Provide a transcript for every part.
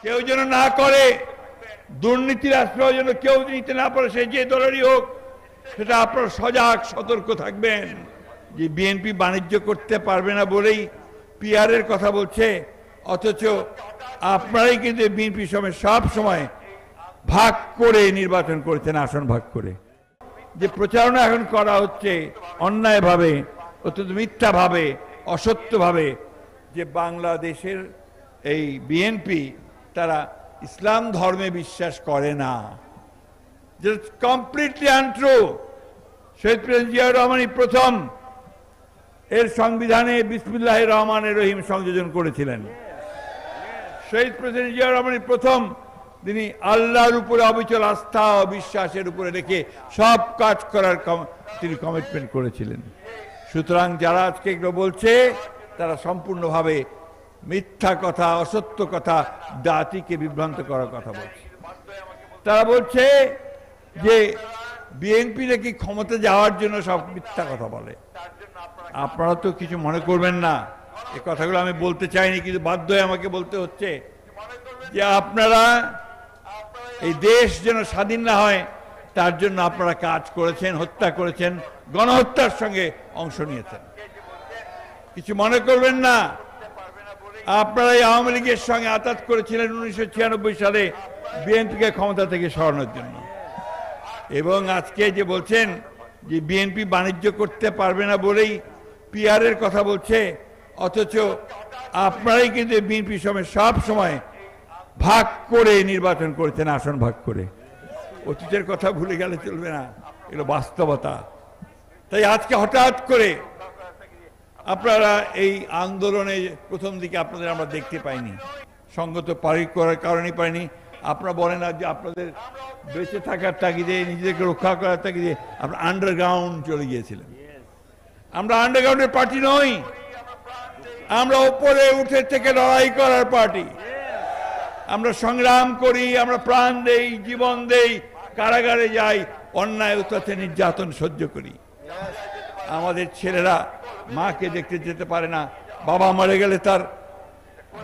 কেউ যেন না করে, দুর্নীতির আশ্রয় যেন কেউ নিতে না পারে, সে যে দলেরই হোক, সেটা আপনারা সজাগ সতর্ক থাকবেন যে বিএনপি বাণিজ্য করতে পারবে না বলেই পিআরের কথা বলছে, অথচ আপনারাই কিন্তু বিএনপির সময় সব সময় ভাগ করে নির্বাচন করেছেন, আসন ভাগ করে। যে প্রচারণা এখন করা হচ্ছে অন্যায়ভাবে, অত্যন্ত মিথ্যাভাবে, অসত্যভাবে, যে বাংলাদেশের এই বিএনপি তারা ইসলাম ধর্মে বিশ্বাস করে না, যেটা কমপ্লিটলি আনট্রু। শহীদ প্রেসিডেন্ট জিয়াউর রহমানই প্রথম এর সংবিধানে বিসমিল্লাহির রহমানির রহিম সংযোজন করেছিলেন। শহীদ প্রেসিডেন্ট জিয়াউর রহমানই প্রথম তিনি আল্লাহর উপরে অবিচল আস্থা ও বিশ্বাসের উপরে রেখে সব কাজ করার তিনি কমিটমেন্ট করেছিলেন। সুতরাং যারা আজকে এগুলো বলছে তারা সম্পূর্ণভাবে মিথ্যা কথা, অসত্য কথা, জাতিকে বিভ্রান্ত করার কথা বলছে। তারা বলছে যে বিএনপি নাকি ক্ষমতা যাওয়ার জন্য সব মিথ্যা কথা বলে। আপনারা তো কিছু মনে করবেন না, এই কথাগুলো আমি বলতে চাইনি, কিন্তু বাধ্য হয়ে আমাকে বলতে হচ্ছে যে আপনারা এই দেশ যেন স্বাধীন না হয় তার জন্য আপনারা কাজ করেছেন, হত্যা করেছেন, গণহত্যার সঙ্গে অংশ নিয়েছেন। কিছু মনে করবেন না, আপনারা এই আওয়ামী লীগের সঙ্গে আতাত করেছিলেন 1996 সালে বিএনপিকে ক্ষমতা থেকে সরানোর জন্য। এবং আজকে যে বলছেন যে বিএনপি বাণিজ্য করতে পারবে না বলেই পিআরের কথা বলছে, অথচ আপনারাই কিন্তু বিএনপির সময় সব সময় ভাগ করে নির্বাচন করেছেন, আসন ভাগ করে। অতীতের কথা ভুলে গেলে চলবে না, এগুলো বাস্তবতা। তাই আজকে হঠাৎ করে আপনারা এই আন্দোলনে প্রথম দিকে আপনাদের আমরা দেখতে পাইনি, সঙ্গত করার কারণেই পাইনি। আপনারা বলেন না যে আপনাদের বেঁচে থাকার তাগিদে, নিজেদেরকে রক্ষা করার তাগিদে আপনারা আন্ডারগ্রাউন্ড চলে গিয়েছিলেন। আমরা আন্ডারগ্রাউন্ডের পার্টি নই, আমরা উপরে উঠে থেকে লড়াই করার পার্টি। আমরা সংগ্রাম করি, আমরা প্রাণ দেই, জীবন দেই, কারাগারে যাই, অন্যায় অত্যাচার নির্যাতন সহ্য করি। আমাদের ছেলেরা মাকে দেখতে যেতে পারে না, বাবা মারা গেলে তার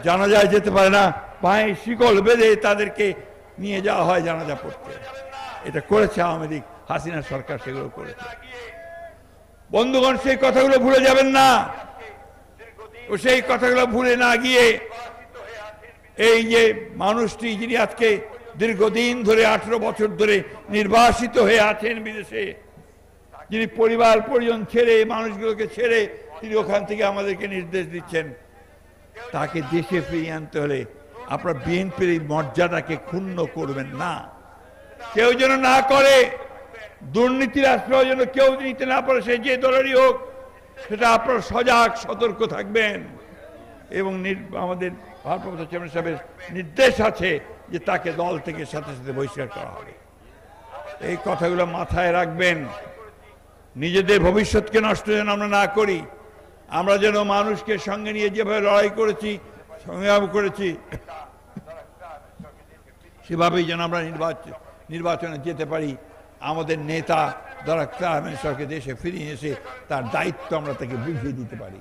জানাজায় যেতে পারে না, পায়ে শিকল বেঁধে তাদেরকে নিয়ে যাওয়া হয় জানাজা পড়তে। এটা করেছে আওয়ামী লীগ, হাসিনা সরকার সেগুলো করেছে। বন্ধুগণ, সেই কথাগুলো ভুলে যাবেন না। ও সেই কথাগুলো ভুলে না গিয়ে এই যে মানুষটি যিনি আজকে দীর্ঘদিন ধরে 18 বছর ধরে নির্বাসিত হয়ে আছেন বিদেশে, যিনি পরিবার পরিজন ছেড়ে, মানুষগুলোকে ছেড়ে তিনি ওখান থেকে আমাদেরকে নির্দেশ দিচ্ছেন, তাকে দেশে ফিরিয়ে আনতে হলে আপনার বিএনপির এই মর্যাদাকে ক্ষুণ্ণ করবেন না। কেউ যেন না করে, দুর্নীতির আশ্রয় যেন কেউ নিতে না পারে, সে যে দলেরই হোক, সেটা আপনারা সজাগ সতর্ক থাকবেন। এবং আমাদের ভারপ্রাপ্ত চেয়ারম্যান সাহেবের নির্দেশ আছে যে তাকে দল থেকে সাথে সাথে বহিষ্কার করা হবে। এই কথাগুলো মাথায় রাখবেন। নিজেদের ভবিষ্যৎকে নষ্ট যেন আমরা না করি, আমরা যেন মানুষকে সঙ্গে নিয়ে যেভাবে লড়াই করেছি, সংগ্রাম করেছি, সেভাবেই যেন আমরা নির্বাচনে যেতে পারি। আমাদের নেতা যারা সরকারকে দেশে ফিরিয়ে এসে তার দায়িত্ব আমরা তাকে বুঝিয়ে দিতে পারি।